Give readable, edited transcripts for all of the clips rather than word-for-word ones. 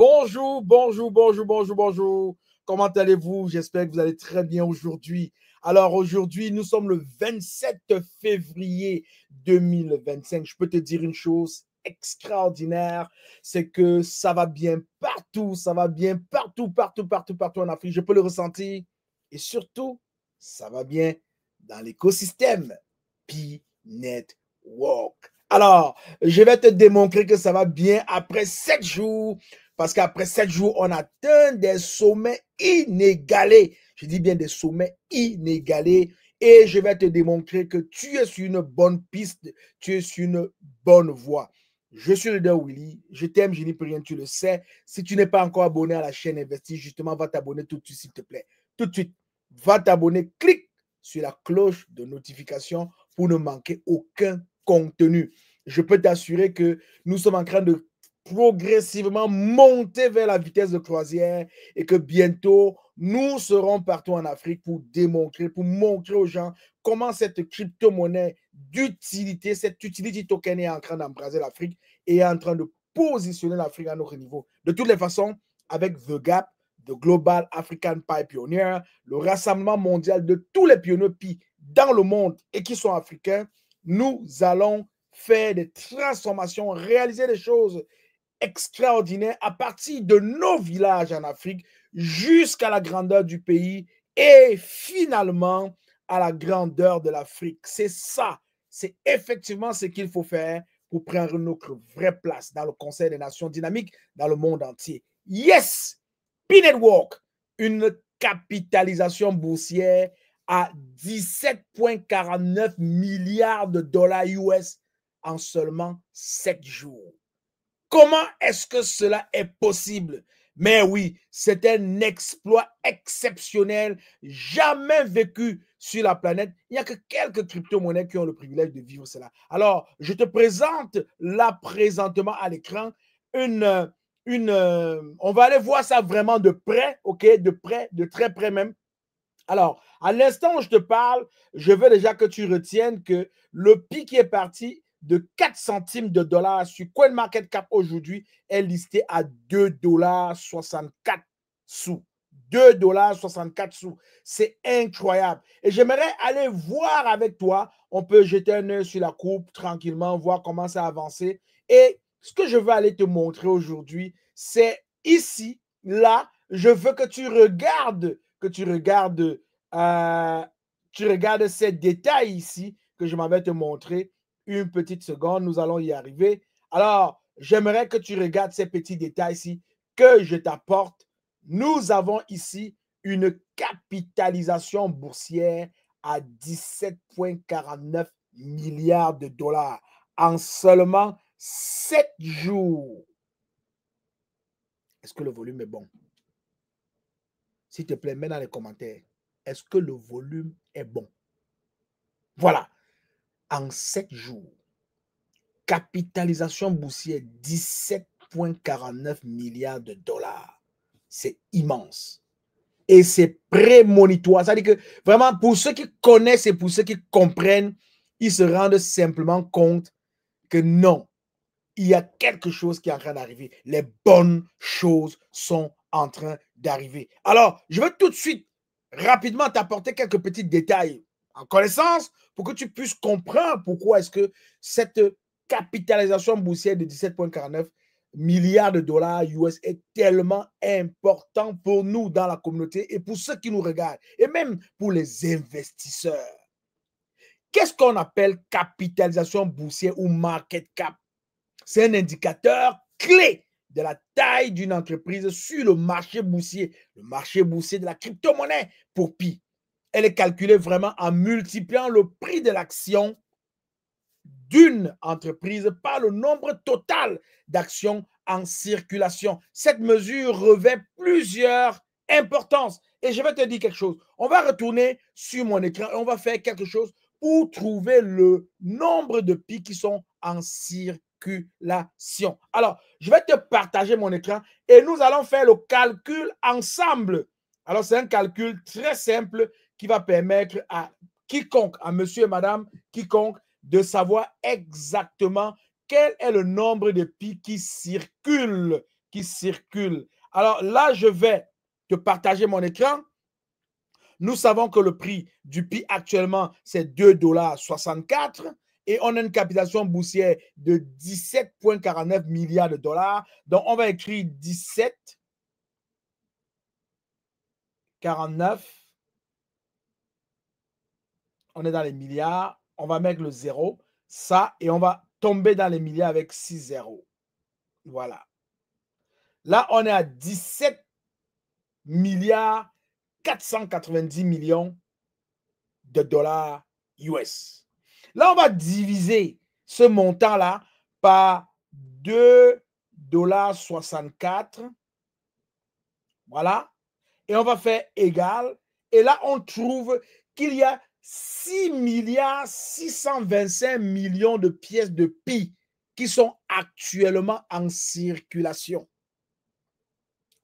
Bonjour, bonjour, bonjour, bonjour, bonjour. Comment allez-vous? J'espère que vous allez très bien aujourd'hui. Alors aujourd'hui, nous sommes le 27 février 2025. Je peux te dire une chose extraordinaire, c'est que ça va bien partout, ça va bien partout, partout, partout, partout en Afrique. Je peux le ressentir. Et surtout, ça va bien dans l'écosystème P-Network. Alors, je vais te démontrer que ça va bien après 7 jours. Parce qu'après 7 jours, on atteint des sommets inégalés. Je dis bien des sommets inégalés. Et je vais te démontrer que tu es sur une bonne piste, tu es sur une bonne voie. Je suis Leader Willy, je t'aime, je n'y peux rien, tu le sais. Si tu n'es pas encore abonné à la chaîne Investi, justement, va t'abonner tout de suite, s'il te plaît. Tout de suite, va t'abonner, clique sur la cloche de notification pour ne manquer aucun contenu. Je peux t'assurer que nous sommes en train de progressivement monter vers la vitesse de croisière et que bientôt, nous serons partout en Afrique pour démontrer, pour montrer aux gens comment cette crypto-monnaie d'utilité, cette utility token est en train d'embraser l'Afrique et est en train de positionner l'Afrique à notre niveau. De toutes les façons, avec The Gap, The Global African Pi Pioneer, le rassemblement mondial de tous les pionniers Pi dans le monde et qui sont africains, nous allons faire des transformations, réaliser des choses extraordinaires à partir de nos villages en Afrique jusqu'à la grandeur du pays et finalement à la grandeur de l'Afrique. C'est ça, c'est effectivement ce qu'il faut faire pour prendre notre vraie place dans le Conseil des Nations dynamiques dans le monde entier. Yes! P-Network, une capitalisation boursière à 17,49 milliards de dollars US en seulement 7 jours. Comment est-ce que cela est possible? Mais oui, c'est un exploit exceptionnel, jamais vécu sur la planète. Il n'y a que quelques crypto-monnaies qui ont le privilège de vivre cela. Alors, je te présente là présentement à l'écran on va aller voir ça vraiment de près, ok? De près, de très près même. Alors, à l'instant où je te parle, je veux déjà que tu retiennes que le pic est parti de 4 centimes de dollars sur CoinMarketCap aujourd'hui est listé à 2,64 $. 2,64 $. C'est incroyable. Et j'aimerais aller voir avec toi. On peut jeter un œil sur la courbe tranquillement, voir comment ça a avancé. Et ce que je veux aller te montrer aujourd'hui, c'est ici, là, je veux que tu regardes ces détails ici que je m'avais te montrer. Une petite seconde, nous allons y arriver. Alors, j'aimerais que tu regardes ces petits détails ici que je t'apporte. Nous avons ici une capitalisation boursière à 17,49 milliards de dollars en seulement 7 jours. Est-ce que le volume est bon? S'il te plaît, mets dans les commentaires. Est-ce que le volume est bon? Voilà. En 7 jours, capitalisation boursière 17,49 milliards de dollars. C'est immense. Et c'est prémonitoire. C'est-à-dire que vraiment, pour ceux qui connaissent et pour ceux qui comprennent, ils se rendent simplement compte que non, il y a quelque chose qui est en train d'arriver. Les bonnes choses sont en train d'arriver. Alors, je veux tout de suite, rapidement t'apporter quelques petits détails en connaissance pour que tu puisses comprendre pourquoi est-ce que cette capitalisation boursière de 17,49 milliards de dollars US est tellement important pour nous dans la communauté et pour ceux qui nous regardent et même pour les investisseurs. Qu'est-ce qu'on appelle capitalisation boursière ou market cap? C'est un indicateur clé de la taille d'une entreprise sur le marché boursier de la crypto-monnaie pour Pi. Elle est calculée vraiment en multipliant le prix de l'action d'une entreprise par le nombre total d'actions en circulation. Cette mesure revêt plusieurs importances. Et je vais te dire quelque chose. On va retourner sur mon écran et on va faire quelque chose pour trouver le nombre de Pi qui sont en circulation. Alors, je vais te partager mon écran et nous allons faire le calcul ensemble. Alors, c'est un calcul très simple qui va permettre à quiconque, à monsieur et madame, quiconque, de savoir exactement quel est le nombre de Pi qui circulent qui circulent. Alors là, je vais te partager mon écran. Nous savons que le prix du Pi actuellement, c'est 2,64 $ et on a une capitalisation boursière de 17,49 milliards de dollars. Donc, on va écrire 17,49. On est dans les milliards. On va mettre le 0, ça, et on va tomber dans les milliards avec 6 zéros. Voilà. Là, on est à 17 milliards 490 millions de dollars US. Là, on va diviser ce montant-là par 2,64 $. Voilà. Et on va faire égal. Et là, on trouve qu'il y a 6 milliards 625 millions de pièces de Pi qui sont actuellement en circulation.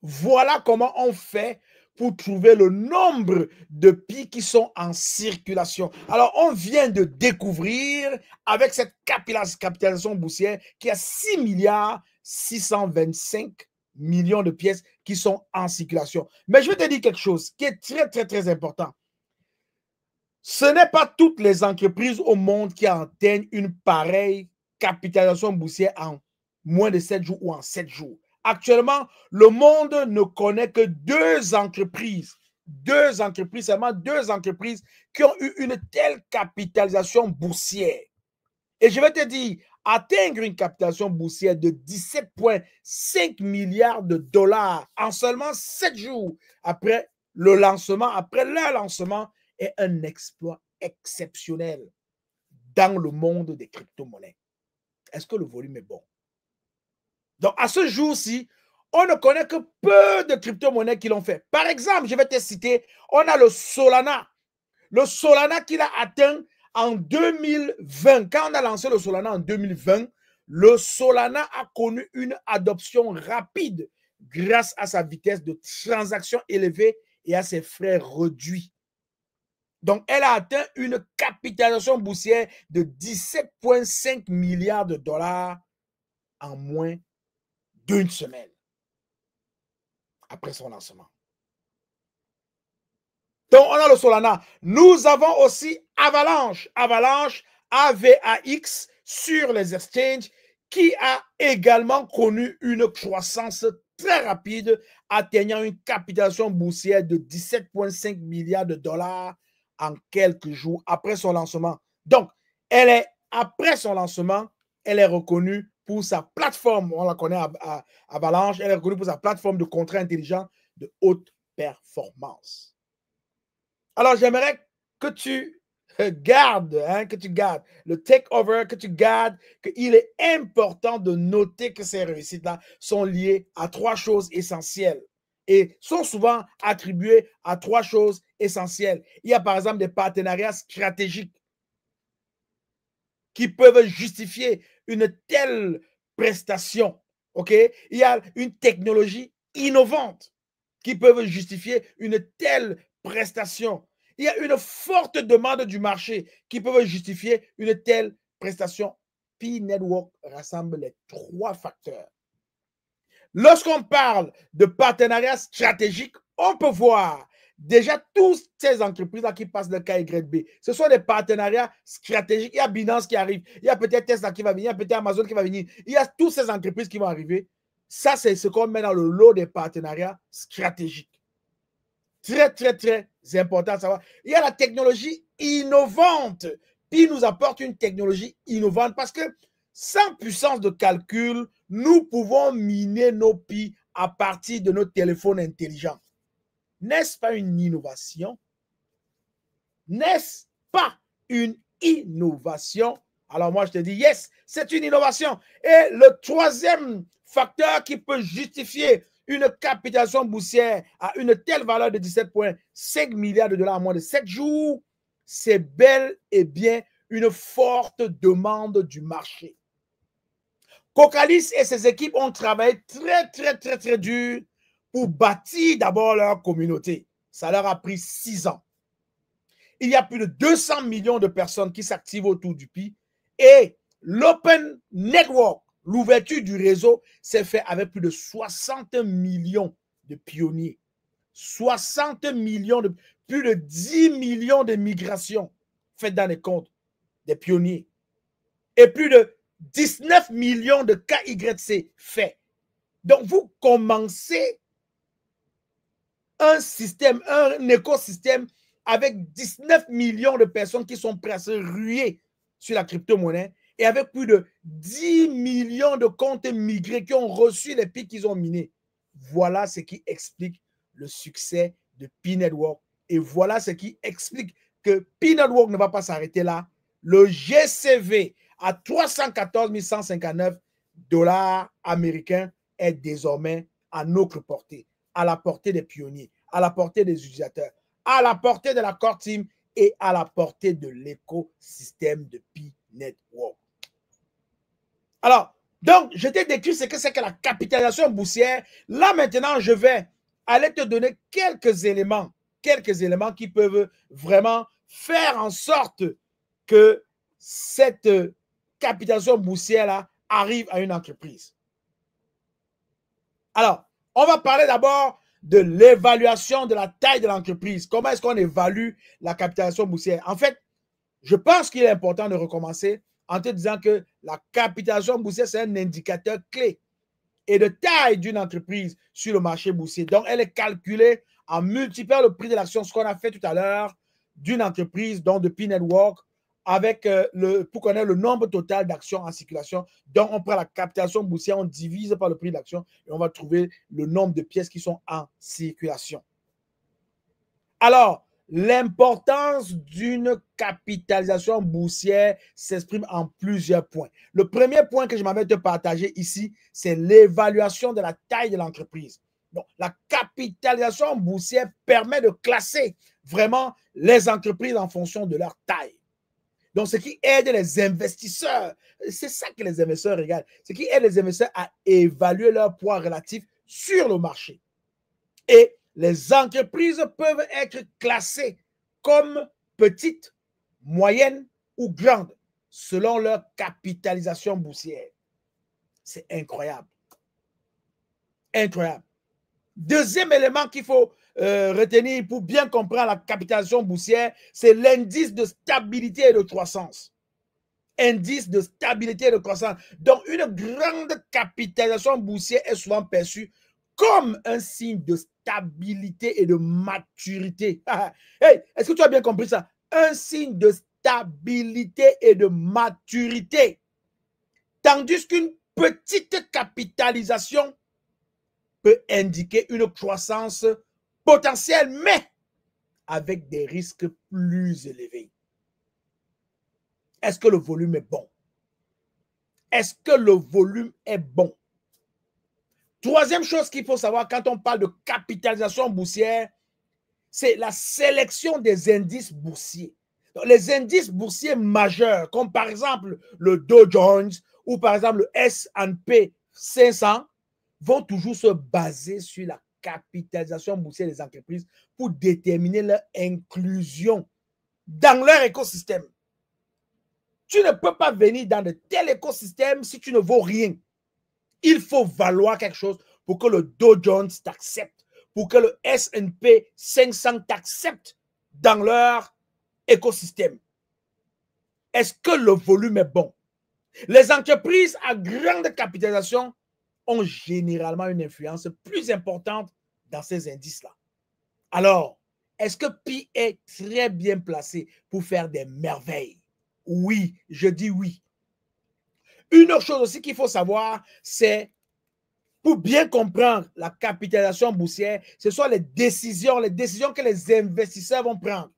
Voilà comment on fait pour trouver le nombre de Pi qui sont en circulation. Alors, on vient de découvrir avec cette capitalisation boursière qu'il y a 6 milliards 625 millions de pièces qui sont en circulation. Mais je vais te dire quelque chose qui est très, très, très important. Ce n'est pas toutes les entreprises au monde qui atteignent une pareille capitalisation boursière en moins de 7 jours ou en 7 jours. Actuellement, le monde ne connaît que seulement deux entreprises qui ont eu une telle capitalisation boursière. Et je vais te dire, atteindre une capitalisation boursière de 17,5 milliards de dollars en seulement 7 jours après leur lancement, est un exploit exceptionnel dans le monde des crypto-monnaies. Est-ce que le volume est bon? Donc, à ce jour-ci, on ne connaît que peu de crypto-monnaies qui l'ont fait. Par exemple, je vais te citer, on a le Solana. Le Solana qu'il a atteint en 2020. Quand on a lancé le Solana en 2020, le Solana a connu une adoption rapide grâce à sa vitesse de transaction élevée et à ses frais réduits. Donc, elle a atteint une capitalisation boursière de 17,5 milliards de dollars en moins d'une semaine après son lancement. Donc, on a le Solana. Nous avons aussi Avalanche. Avalanche, AVAX, sur les exchanges, qui a également connu une croissance très rapide, atteignant une capitalisation boursière de 17,5 milliards de dollars en quelques jours après son lancement. Donc, après son lancement, elle est reconnue pour sa plateforme, on la connaît à Avalanche, elle est reconnue pour sa plateforme de contrats intelligents de haute performance. Alors, j'aimerais que tu gardes le takeover, que tu gardes qu'il est important de noter que ces réussites-là sont liées à 3 choses essentielles et sont souvent attribuées à 3 choses essentielles. Il y a par exemple des partenariats stratégiques qui peuvent justifier une telle prestation. OK? Il y a une technologie innovante qui peut justifier une telle prestation. Il y a une forte demande du marché qui peut justifier une telle prestation. Pi Network rassemble les 3 facteurs. Lorsqu'on parle de partenariat stratégique, on peut voir déjà toutes ces entreprises-là qui passent de KYB. Ce sont des partenariats stratégiques. Il y a Binance qui arrive, il y a peut-être Tesla qui va venir, il y a peut-être Amazon qui va venir. Il y a toutes ces entreprises qui vont arriver. Ça, c'est ce qu'on met dans le lot des partenariats stratégiques. Très, très, très important à savoir. Il y a la technologie innovante. Pi nous apporte une technologie innovante parce que sans puissance de calcul, nous pouvons miner nos Pi à partir de nos téléphones intelligents. N'est-ce pas une innovation? N'est-ce pas une innovation? Alors moi, je te dis, yes, c'est une innovation. Et le troisième facteur qui peut justifier une capitalisation boursière à une telle valeur de 17,5 milliards de dollars en moins de 7 jours, c'est bel et bien une forte demande du marché. Cocalis et ses équipes ont travaillé très, très, très, très dur pour bâtir d'abord leur communauté. Ça leur a pris 6 ans. Il y a plus de 200 millions de personnes qui s'activent autour du Pi et l'Open Network L'ouverture du réseau s'est faite avec plus de 60 millions de pionniers. 60 millions de... Plus de 10 millions de migrations faites dans les comptes des pionniers. Et plus de 19 millions de KYC faits. Donc, vous commencez un système, un écosystème avec 19 millions de personnes qui sont prêtes à se ruer sur la crypto-monnaie et avec plus de 10 millions de comptes migrés qui ont reçu les pics qu'ils ont minés. Voilà ce qui explique le succès de P-Network. Et voilà ce qui explique que P-Network ne va pas s'arrêter là. Le GCV à 314 159 $ américains est désormais à notre portée, à la portée des pionniers, à la portée des utilisateurs, à la portée de la core team et à la portée de l'écosystème de P-Network. Alors, donc, je t'ai décrit ce que c'est que la capitalisation boursière. Là, maintenant, je vais aller te donner quelques éléments qui peuvent vraiment faire en sorte que cette capitalisation boursière-là arrive à une entreprise. Alors, on va parler d'abord de l'évaluation de la taille de l'entreprise. Comment est-ce qu'on évalue la capitalisation boursière? En fait, je pense qu'il est important de recommencer en te disant que la capitalisation boursière, c'est un indicateur clé et de taille d'une entreprise sur le marché boursier. Donc, elle est calculée en multipliant le prix de l'action, ce qu'on a fait tout à l'heure, d'une entreprise, donc de P-Network, avec pour connaître le nombre total d'actions en circulation. Donc, on prend la capitalisation boursière, on divise par le prix de l'action et on va trouver le nombre de pièces qui sont en circulation. Alors, l'importance d'une capitalisation boursière s'exprime en plusieurs points. Le premier point que je m'avais te partager ici, c'est l'évaluation de la taille de l'entreprise. Donc, la capitalisation boursière permet de classer vraiment les entreprises en fonction de leur taille. Donc, ce qui aide les investisseurs, c'est ça que les investisseurs regardent, ce qui aide les investisseurs à évaluer leur poids relatif sur le marché. Et les entreprises peuvent être classées comme petites, moyennes ou grandes selon leur capitalisation boursière. C'est incroyable. Incroyable. Deuxième élément qu'il faut retenir pour bien comprendre la capitalisation boursière, c'est l'indice de stabilité et de croissance. Indice de stabilité et de croissance. Donc, une grande capitalisation boursière est souvent perçue comme un signe de stabilité et de maturité. Hey, est-ce que tu as bien compris ça? Un signe de stabilité et de maturité. Tandis qu'une petite capitalisation peut indiquer une croissance potentielle, mais avec des risques plus élevés. Est-ce que le volume est bon? Est-ce que le volume est bon? Troisième chose qu'il faut savoir quand on parle de capitalisation boursière, c'est la sélection des indices boursiers. Donc, les indices boursiers majeurs, comme par exemple le Dow Jones ou par exemple le S&P 500, vont toujours se baser sur la capitalisation boursière des entreprises pour déterminer leur inclusion dans leur écosystème. Tu ne peux pas venir dans de tels écosystèmes si tu ne vaux rien. Il faut valoir quelque chose pour que le Dow Jones t'accepte, pour que le S&P 500 t'accepte dans leur écosystème. Est-ce que le volume est bon? Les entreprises à grande capitalisation ont généralement une influence plus importante dans ces indices-là. Alors, est-ce que Pi est très bien placé pour faire des merveilles? Oui, je dis oui. Une autre chose aussi qu'il faut savoir, c'est pour bien comprendre la capitalisation boursière, ce sont les décisions que les investisseurs vont prendre.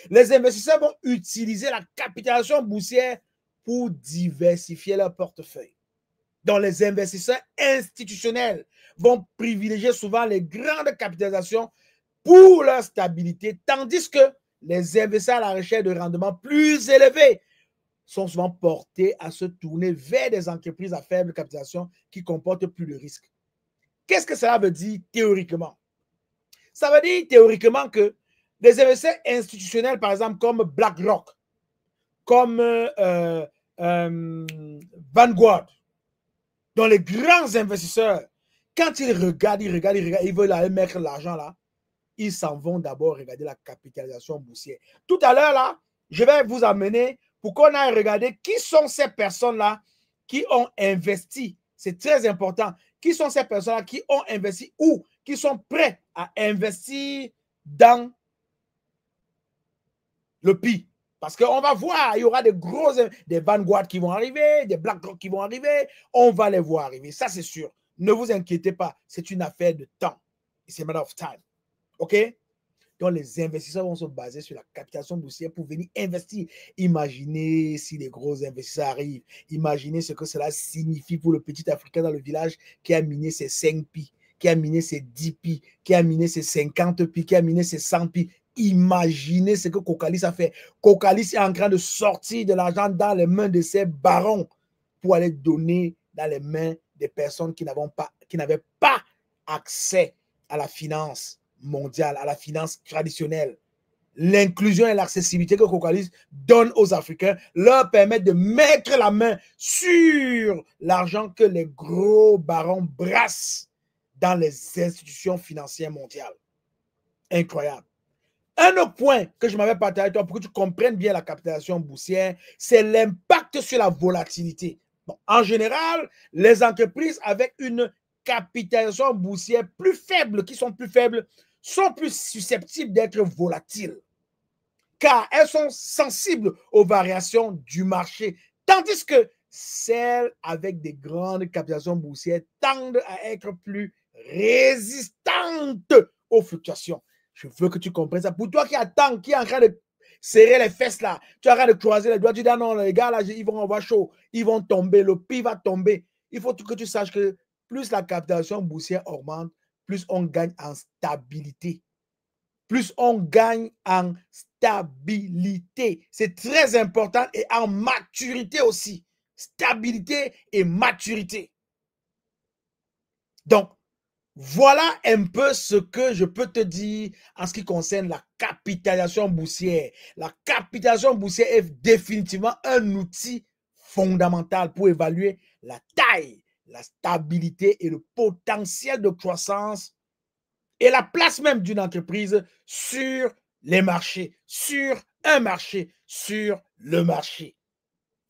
Les investisseurs vont utiliser la capitalisation boursière pour diversifier leur portefeuille. Donc, les investisseurs institutionnels vont privilégier souvent les grandes capitalisations pour leur stabilité, tandis que les investisseurs à la recherche de rendements plus élevés sont souvent portés à se tourner vers des entreprises à faible capitalisation qui comportent plus de risques. Qu'est-ce que cela veut dire théoriquement? Ça veut dire théoriquement que des investisseurs institutionnels, par exemple, comme BlackRock, comme Vanguard, Donc, les grands investisseurs, quand ils regardent, ils veulent aller mettre l'argent là, ils s'en vont d'abord regarder la capitalisation boursière. Tout à l'heure, là, je vais vous amener pour qu'on aille regarder qui sont ces personnes-là qui ont investi. C'est très important. Qui sont ces personnes-là qui ont investi ou qui sont prêts à investir dans le PI. Parce qu'on va voir, il y aura des Vanguard qui vont arriver, des BlackRock qui vont arriver. On va les voir arriver, ça c'est sûr. Ne vous inquiétez pas, c'est une affaire de temps. It's a matter of time. OK? Donc, les investisseurs vont se baser sur la capitalisation boursière pour venir investir. Imaginez si les gros investisseurs arrivent. Imaginez ce que cela signifie pour le petit Africain dans le village qui a miné ses 5 pi, qui a miné ses 10 pi, qui a miné ses 50 pi, qui a miné ses 100 pi. Imaginez ce que Cocalis a fait. Cocalis est en train de sortir de l'argent dans les mains de ses barons pour aller donner dans les mains des personnes qui n'avaient pas accès à la finance mondiale, à la finance traditionnelle. L'inclusion et l'accessibilité que Cocalis donne aux Africains leur permettent de mettre la main sur l'argent que les gros barons brassent dans les institutions financières mondiales. Incroyable. Un autre point que je m'avais partagé avec toi pour que tu comprennes bien la capitalisation boursière, c'est l'impact sur la volatilité. Bon, en général, les entreprises avec une capitalisation boursière plus faible, sont plus susceptibles d'être volatiles, car elles sont sensibles aux variations du marché, tandis que celles avec des grandes capitalisations boursières tendent à être plus résistantes aux fluctuations. Je veux que tu comprennes ça. Pour toi qui attends, qui est en train de serrer les fesses là, tu es en train de croiser les doigts, tu dis ah non, les gars là, ils vont avoir chaud, ils vont tomber, le prix va tomber. Il faut que tu saches que plus la capitalisation boursière augmente, plus on gagne en stabilité. Plus on gagne en stabilité. C'est très important et en maturité aussi. Stabilité et maturité. Donc, voilà un peu ce que je peux te dire en ce qui concerne la capitalisation boursière. La capitalisation boursière est définitivement un outil fondamental pour évaluer la taille, la stabilité et le potentiel de croissance et la place même d'une entreprise sur les marchés, sur un marché, sur le marché.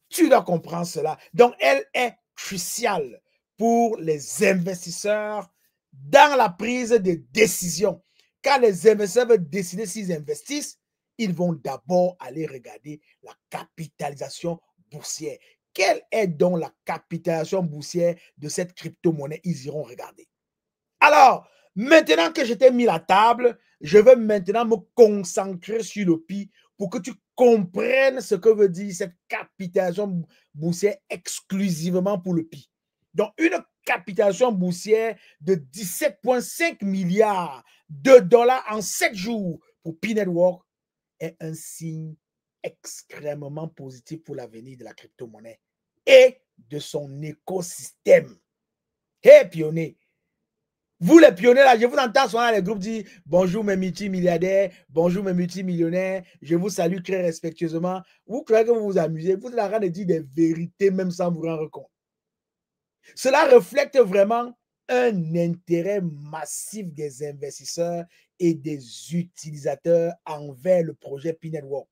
Tu dois comprendre cela. Donc, elle est cruciale pour les investisseurs dans la prise de décision. Quand les investisseurs veulent décider s'ils investissent, ils vont d'abord aller regarder la capitalisation boursière. Quelle est donc la capitalisation boursière de cette crypto-monnaie? Ils iront regarder. Alors, maintenant que je t'ai mis la table, je vais maintenant me concentrer sur le PI pour que tu comprennes ce que veut dire cette capitalisation boursière exclusivement pour le PI. Donc, une capitalisation boursière de 17,5 milliards de dollars en 7 jours pour Pi Network est un signe extrêmement positif pour l'avenir de la crypto-monnaie et de son écosystème. Hey, pionnier! Vous les pionniers là, je vous entends souvent dans les groupes dire bonjour mes multimilliardaires, bonjour mes multimillionnaires, je vous salue très respectueusement. Vous croyez que vous vous amusez, vous êtes en train de dire des vérités même sans vous rendre compte. Cela reflète vraiment un intérêt massif des investisseurs et des utilisateurs envers le projet Pi Network,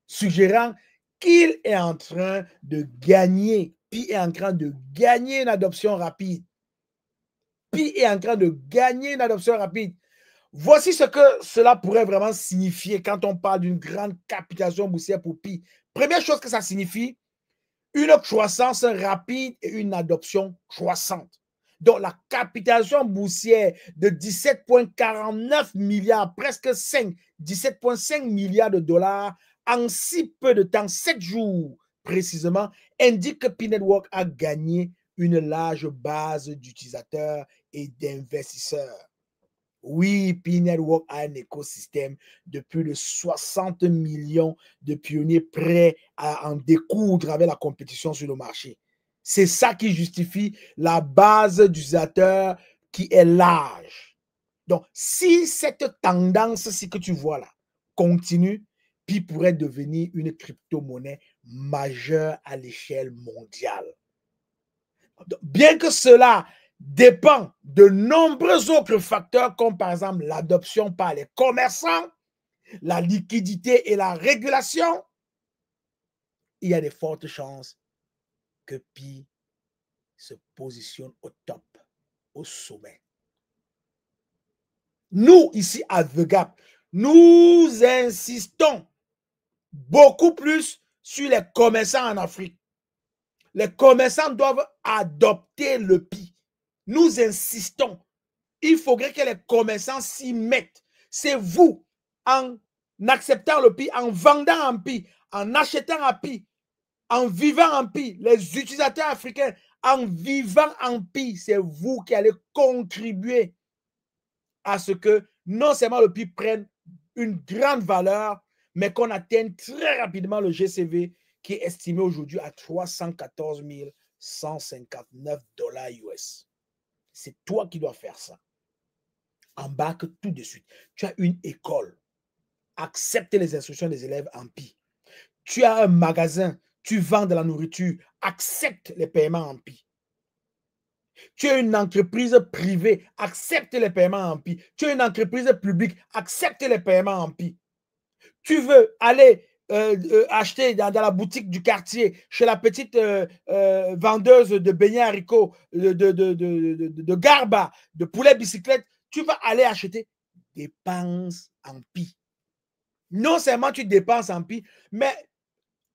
suggérant qu'il est en train de gagner, Pi est en train de gagner une adoption rapide. Pi est en train de gagner une adoption rapide. Voici ce que cela pourrait vraiment signifier quand on parle d'une grande capitalisation boursière pour Pi. Première chose que ça signifie, une croissance rapide et une adoption croissante. Donc, la capitalisation boursière de 17,49 milliards, presque 17,5 milliards de dollars en si peu de temps, 7 jours précisément, indique que Pi Network a gagné une large base d'utilisateurs et d'investisseurs. Oui, Pi Network a un écosystème de plus de 60 millions de pionniers prêts à en découdre avec la compétition sur le marché. C'est ça qui justifie la base d'utilisateurs qui est large. Donc, si cette tendance-ci que tu vois là continue, Pi pourrait devenir une crypto-monnaie majeure à l'échelle mondiale. Bien que cela dépend de nombreux autres facteurs, comme par exemple l'adoption par les commerçants, la liquidité et la régulation, il y a de fortes chances que Pi se positionne au top, au sommet. Nous, ici à The Gap, nous insistons beaucoup plus sur les commerçants en Afrique. Les commerçants doivent adopter le Pi. Nous insistons. Il faudrait que les commerçants s'y mettent. C'est vous, en acceptant le Pi, en vendant en Pi, en achetant en Pi, en vivant en Pi, les utilisateurs africains, en vivant en Pi, c'est vous qui allez contribuer à ce que non seulement le Pi prenne une grande valeur, mais qu'on atteigne très rapidement le GCV qui est estimé aujourd'hui à 314 159 $ US. C'est toi qui dois faire ça. Embarque tout de suite. Tu as une école. Accepte les instructions des élèves en Pi. Tu as un magasin. Tu vends de la nourriture. Accepte les paiements en Pi. Tu es une entreprise privée. Accepte les paiements en Pi. Tu es une entreprise publique. Accepte les paiements en Pi. Tu veux aller acheter dans la boutique du quartier, chez la petite vendeuse de beignets haricots, de garba, de poulet bicyclette, tu vas aller acheter, dépenses en Pi. Non seulement tu dépenses en Pi, mais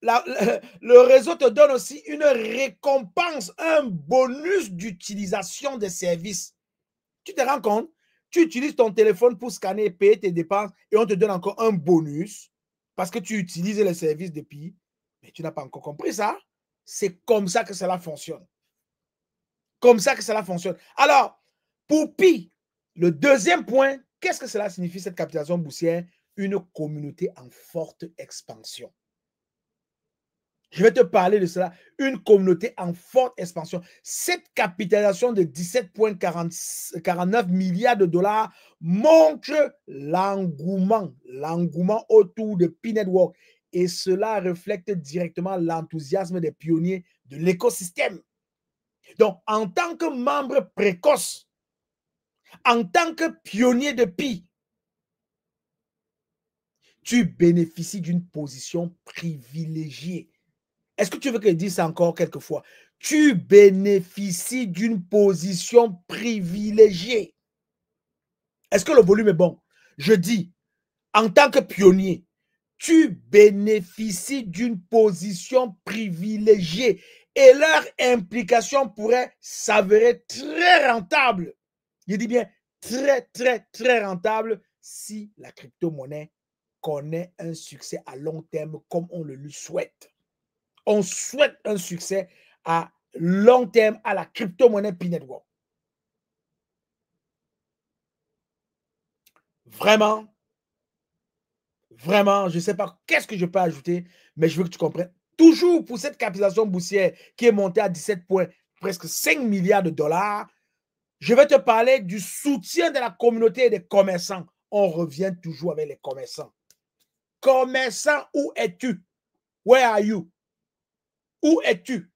le réseau te donne aussi une récompense, un bonus d'utilisation des services. Tu te rends compte? Tu utilises ton téléphone pour scanner et payer tes dépenses et on te donne encore un bonus parce que tu utilises les services de Pi. Mais tu n'as pas encore compris ça. C'est comme ça que cela fonctionne. Comme ça que cela fonctionne. Alors, pour Pi, le deuxième point, qu'est-ce que cela signifie cette capitalisation boursière? Une communauté en forte expansion. Je vais te parler de cela. Une communauté en forte expansion. Cette capitalisation de 17,49 milliards de dollars montre l'engouement autour de Pi Network. Et cela reflète directement l'enthousiasme des pionniers de l'écosystème. Donc, en tant que membre précoce, en tant que pionnier de Pi, tu bénéficies d'une position privilégiée. Est-ce que tu veux que je dise ça encore quelques fois? Tu bénéficies d'une position privilégiée. Est-ce que le volume est bon? Je dis, en tant que pionnier, tu bénéficies d'une position privilégiée et leur implication pourrait s'avérer très rentable. Je dis bien très, très, très rentable si la crypto-monnaie connaît un succès à long terme comme on le lui souhaite. On souhaite un succès à long terme à la crypto-monnaie Pi Network. Vraiment, je ne sais pas qu'est-ce que je peux ajouter, mais je veux que tu comprennes. Toujours pour cette capitalisation boursière qui est montée à 17 points, presque 5 milliards de dollars, je vais te parler du soutien de la communauté et des commerçants. On revient toujours avec les commerçants. Commerçants, où es-tu? Where are you? Où es-tu?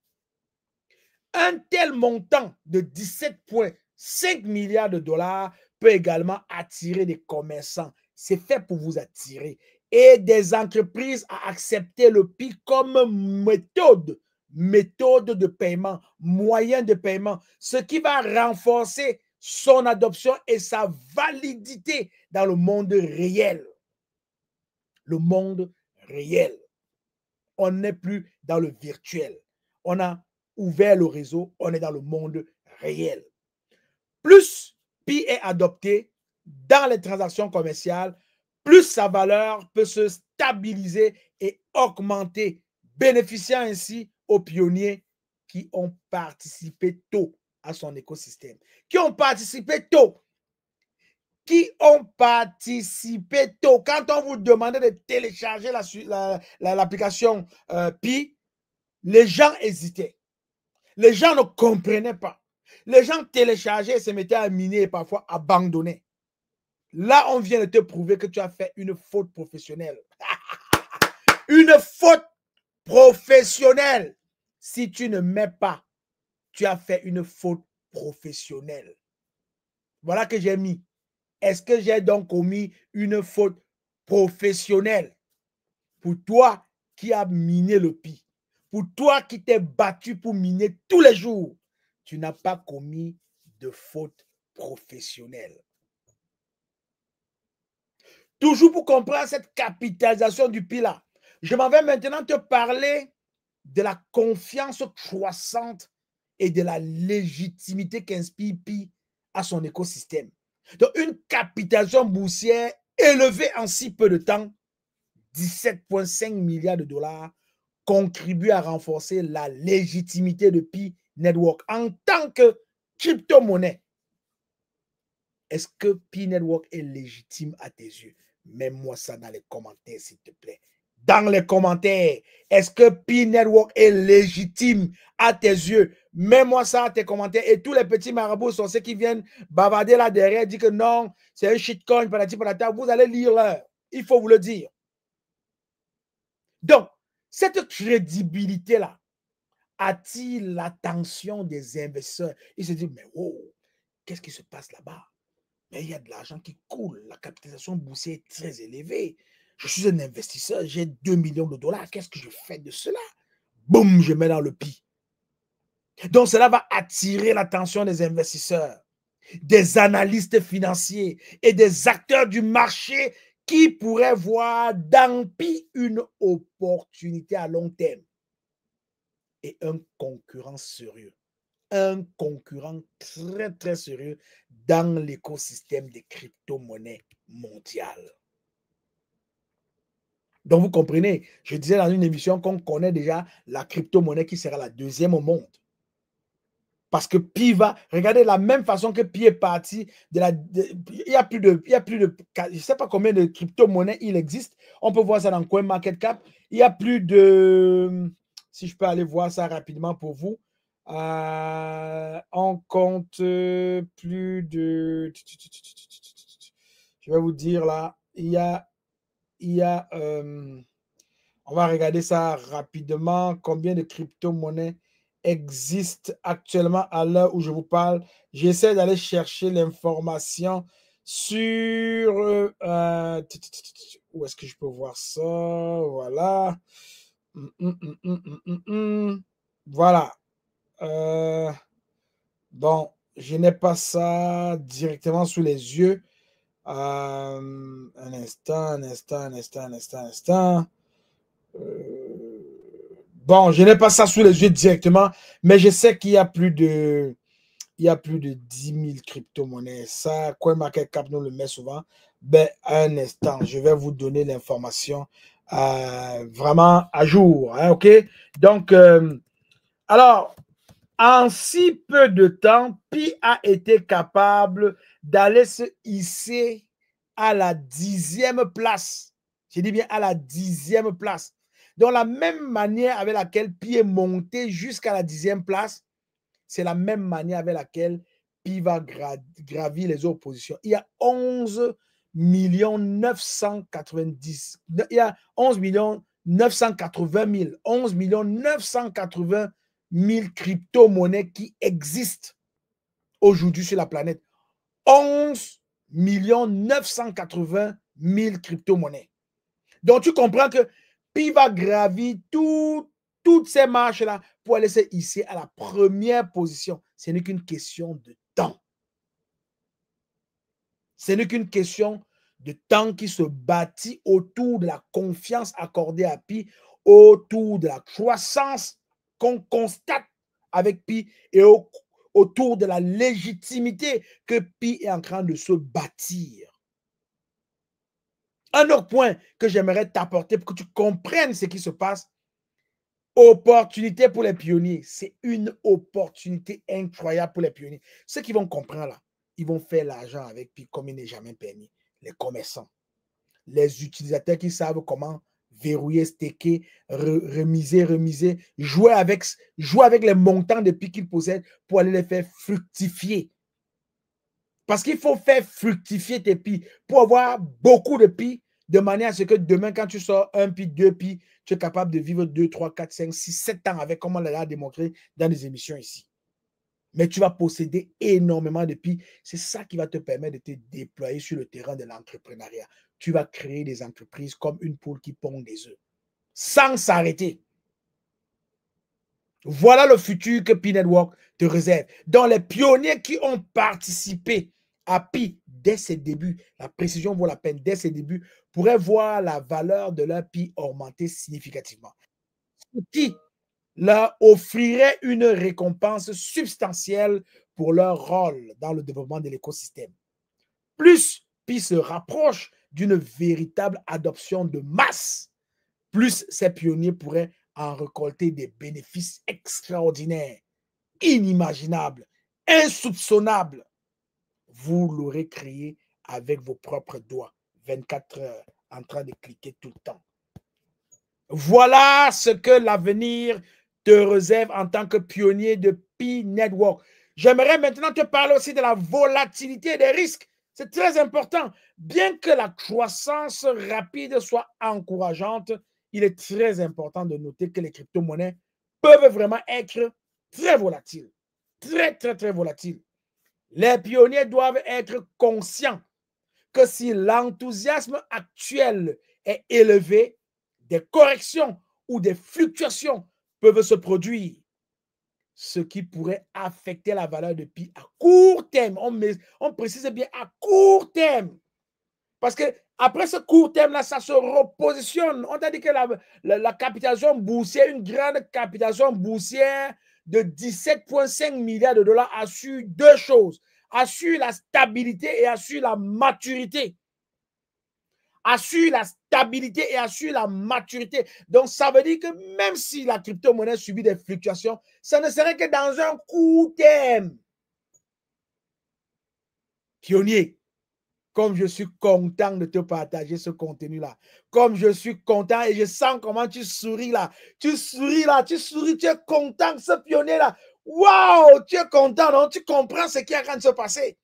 Un tel montant de 17,5 milliards de dollars peut également attirer des commerçants. C'est fait pour vous attirer. Et des entreprises à accepter le Pi comme méthode de paiement, moyen de paiement, ce qui va renforcer son adoption et sa validité dans le monde réel. Le monde réel. On n'est plus dans le virtuel. On a ouvert le réseau, on est dans le monde réel. Plus Pi est adopté dans les transactions commerciales, plus sa valeur peut se stabiliser et augmenter, bénéficiant ainsi aux pionniers qui ont participé tôt à son écosystème. Qui ont participé tôt. Quand on vous demandait de télécharger l'application Pi, les gens hésitaient. Les gens ne comprenaient pas. Les gens téléchargeaient et se mettaient à miner et parfois abandonnaient. Là, on vient de te prouver que tu as fait une faute professionnelle. Une faute professionnelle si tu ne mets pas tu as fait une faute professionnelle. Voilà que j'ai mis. Est-ce que j'ai donc commis une faute professionnelle? Pour toi qui as miné le Pi, pour toi qui t'es battu pour miner tous les jours, tu n'as pas commis de faute professionnelle. Toujours pour comprendre cette capitalisation du Pi là, je m'en vais maintenant te parler de la confiance croissante et de la légitimité qu'inspire Pi à son écosystème. Donc, une capitalisation boursière élevée en si peu de temps, 17,5 milliards de dollars, contribue à renforcer la légitimité de Pi Network en tant que crypto-monnaie. Est-ce que Pi Network est légitime à tes yeux? Mets-moi ça dans les commentaires, s'il te plaît. Dans les commentaires, est-ce que Pi Network est légitime à tes yeux? Mets-moi ça dans tes commentaires. Et tous les petits marabouts sorciers qui viennent bavarder là derrière, disent que non, c'est un shitcoin, patati patata. Vous allez lire là. Il faut vous le dire. Donc, cette crédibilité-là attire l'attention des investisseurs. Ils se disent, mais wow, qu'est-ce qui se passe là-bas? Mais il y a de l'argent qui coule. La capitalisation boursière est très élevée. Je suis un investisseur, j'ai 2 millions de dollars. Qu'est-ce que je fais de cela? Boum, je mets dans le Pi. Donc, cela va attirer l'attention des investisseurs, des analystes financiers et des acteurs du marché qui pourraient voir dans Pi une opportunité à long terme et un concurrent sérieux. Un concurrent très, très sérieux dans l'écosystème des crypto-monnaies mondiales. Donc, vous comprenez, je disais dans une émission qu'on connaît déjà la crypto-monnaie qui sera la deuxième au monde. Parce que Pi va, regardez, la même façon que Pi est parti il y a plus de, je ne sais pas combien de crypto-monnaies il existe. On peut voir ça dans CoinMarketCap. Il y a plus de, si je peux aller voir ça rapidement pour vous, on compte plus de, je vais vous dire là, on va regarder ça rapidement, combien de crypto-monnaies existent actuellement à l'heure où je vous parle. J'essaie d'aller chercher l'information sur... où est-ce que je peux voir ça? Voilà. Voilà. Bon, je n'ai pas ça directement sous les yeux. Un instant. Bon, je n'ai pas ça sous les yeux directement, mais je sais qu'il y a plus de 10 000 crypto-monnaies. Ça, CoinMarketCap nous le met souvent. Ben, un instant, je vais vous donner l'information vraiment à jour. Hein, OK? Donc, alors, en si peu de temps, Pi a été capable d'aller se hisser à la 10e place. Je dis bien à la 10e place. Donc, la même manière avec laquelle Pi est monté jusqu'à la 10e place, c'est la même manière avec laquelle Pi va gravir les autres positions. Il y a 11 990. Il y a 11 980 000. 11 980 000 crypto-monnaies qui existent aujourd'hui sur la planète. 11 980 000 crypto-monnaies. Donc, tu comprends que Pi va gravir toutes ces marches-là pour aller se hisser à la première position. Ce n'est qu'une question de temps. Ce n'est qu'une question de temps qui se bâtit autour de la confiance accordée à Pi, autour de la croissance qu'on constate avec Pi et autour de la légitimité que Pi est en train de se bâtir. Un autre point que j'aimerais t'apporter pour que tu comprennes ce qui se passe, opportunité pour les pionniers. C'est une opportunité incroyable pour les pionniers. Ceux qui vont comprendre là, ils vont faire l'argent avec Pi comme il n'est jamais permis. Les commerçants, les utilisateurs qui savent comment verrouiller, staker, remiser, jouer avec les montants de Pi qu'ils possèdent pour aller les faire fructifier. Parce qu'il faut faire fructifier tes Pi pour avoir beaucoup de Pi de manière à ce que demain, quand tu sors 1 Pi, 2 Pi, tu es capable de vivre 2, 3, 4, 5, 6, 7 ans avec, comme on l'a démontré dans des émissions ici. Mais tu vas posséder énormément de pi. C'est ça qui va te permettre de te déployer sur le terrain de l'entrepreneuriat. Tu vas créer des entreprises comme une poule qui pond des œufs, sans s'arrêter. Voilà le futur que Pi Network te réserve. Donc, les pionniers qui ont participé à Pi dès ses débuts, la précision vaut la peine, dès ses débuts, pourraient voir la valeur de leur Pi augmenter significativement. Ce qui leur offrirait une récompense substantielle pour leur rôle dans le développement de l'écosystème. Plus Pi se rapproche d'une véritable adoption de masse, plus ces pionniers pourraient en récolter des bénéfices extraordinaires, inimaginables, insoupçonnables. Vous l'aurez créé avec vos propres doigts, 24 heures, en train de cliquer tout le temps. Voilà ce que l'avenir te réserve en tant que pionnier de Pi Network. J'aimerais maintenant te parler aussi de la volatilité des risques. C'est très important. Bien que la croissance rapide soit encourageante, il est très important de noter que les crypto-monnaies peuvent vraiment être très volatiles. Très, très, très volatiles. Les pionniers doivent être conscients que si l'enthousiasme actuel est élevé, des corrections ou des fluctuations peuvent se produire, ce qui pourrait affecter la valeur de Pi à court terme. On précise bien à court terme. Parce que après ce court terme-là, ça se repositionne. On t'a dit que la capitalisation boursière, une grande capitalisation boursière de 17,5 milliards de dollars assure deux choses. Assure la stabilité et assure la maturité. Assure la stabilité et assure la maturité. Donc, ça veut dire que même si la crypto-monnaie subit des fluctuations, ça ne serait que dans un court terme. Pionnier, comme je suis content de te partager ce contenu-là, comme je suis content et je sens comment tu souris là, tu souris, tu es content, ce pionnier-là. Waouh, tu es content, non? Tu comprends ce qui est en train de se passer.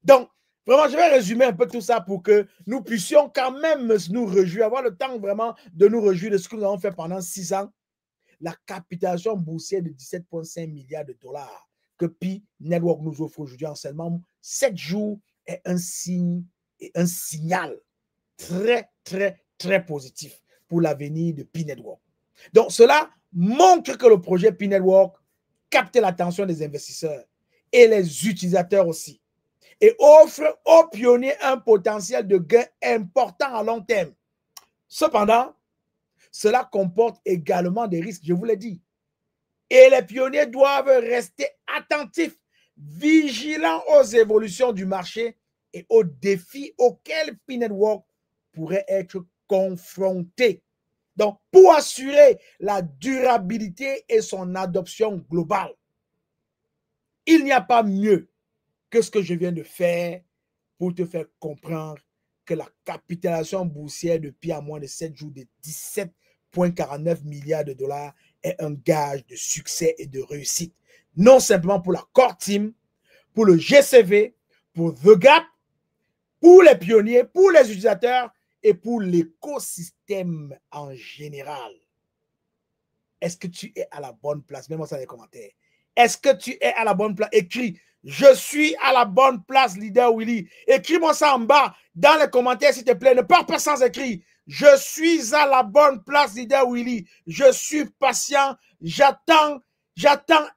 Donc, vraiment, je vais résumer un peu tout ça pour que nous puissions quand même nous réjouir, avoir le temps vraiment de nous réjouir de ce que nous avons fait pendant 6 ans. La capitalisation boursière de 17,5 milliards de dollars que Pi Network nous offre aujourd'hui en seulement 7 jours est un signe et un signal très, très, très positif pour l'avenir de Pi Network. Donc, cela montre que le projet Pi Network capte l'attention des investisseurs et les utilisateurs aussi, et offre aux pionniers un potentiel de gain important à long terme. Cependant, cela comporte également des risques, je vous l'ai dit. Et les pionniers doivent rester attentifs, vigilants aux évolutions du marché et aux défis auxquels Pi Network pourrait être confronté. Donc, pour assurer la durabilité et son adoption globale, il n'y a pas mieux que ce que je viens de faire pour te faire comprendre que la capitalisation boursière de Pi à moins de 7 jours de 17,49 milliards de dollars est un gage de succès et de réussite. Non simplement pour la Core Team, pour le GCV, pour The Gap, pour les pionniers, pour les utilisateurs et pour l'écosystème en général. Est-ce que tu es à la bonne place? Mets-moi ça dans les commentaires. Est-ce que tu es à la bonne place? Écris « Je suis à la bonne place, Leader Willy ». Écris-moi ça en bas dans les commentaires, s'il te plaît. Ne pars pas sans écrit. Je suis à la bonne place, Leader Willy. Je suis patient. J'attends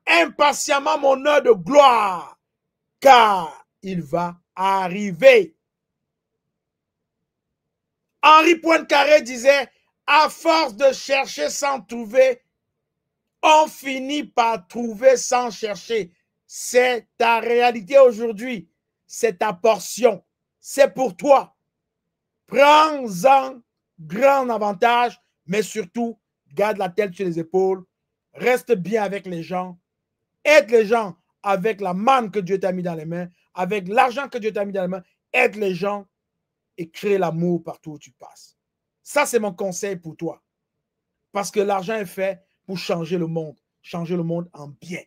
impatiemment mon heure de gloire, car il va arriver. Henri Poincaré disait, à force de chercher sans trouver, on finit par trouver sans chercher. C'est ta réalité aujourd'hui. C'est ta portion. C'est pour toi. Prends-en grand avantage, mais surtout, garde la tête sur les épaules. Reste bien avec les gens. Aide les gens avec la manne que Dieu t'a mis dans les mains, avec l'argent que Dieu t'a mis dans les mains. Aide les gens et crée l'amour partout où tu passes. Ça, c'est mon conseil pour toi. Parce que l'argent est fait pour changer le monde en bien.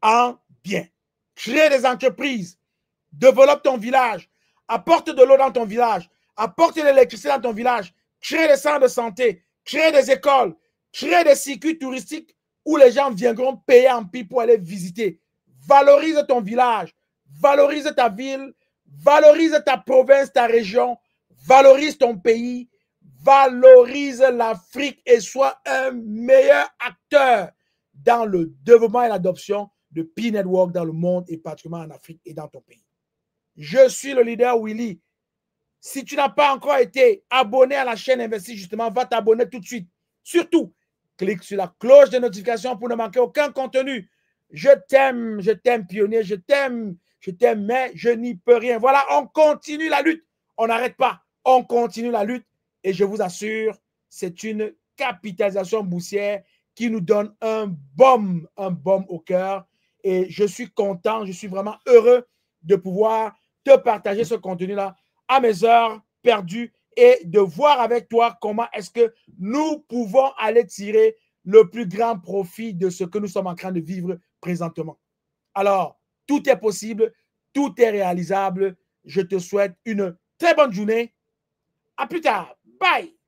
En bien. Crée des entreprises. Développe ton village. Apporte de l'eau dans ton village. Apporte de l'électricité dans ton village. Crée des centres de santé. Crée des écoles. Crée des circuits touristiques où les gens viendront payer en Pi pour aller visiter. Valorise ton village, valorise ta ville, valorise ta province, ta région, valorise ton pays, valorise l'Afrique et sois un meilleur acteur dans le développement et l'adoption de Pi Network dans le monde et particulièrement en Afrique et dans ton pays. Je suis le leader Willy. Si tu n'as pas encore été abonné à la chaîne Investis, justement, va t'abonner tout de suite. Surtout, clique sur la cloche de notification pour ne manquer aucun contenu. Je t'aime, pionnier, je t'aime, mais je n'y peux rien. Voilà, on continue la lutte. On n'arrête pas. On continue la lutte et je vous assure, c'est une capitalisation boursière qui nous donne un baume au cœur. Et je suis content, je suis vraiment heureux de pouvoir te partager ce contenu-là à mes heures perdues et de voir avec toi comment est-ce que nous pouvons aller tirer le plus grand profit de ce que nous sommes en train de vivre présentement. Alors, tout est possible, tout est réalisable. Je te souhaite une très bonne journée. À plus tard. Bye.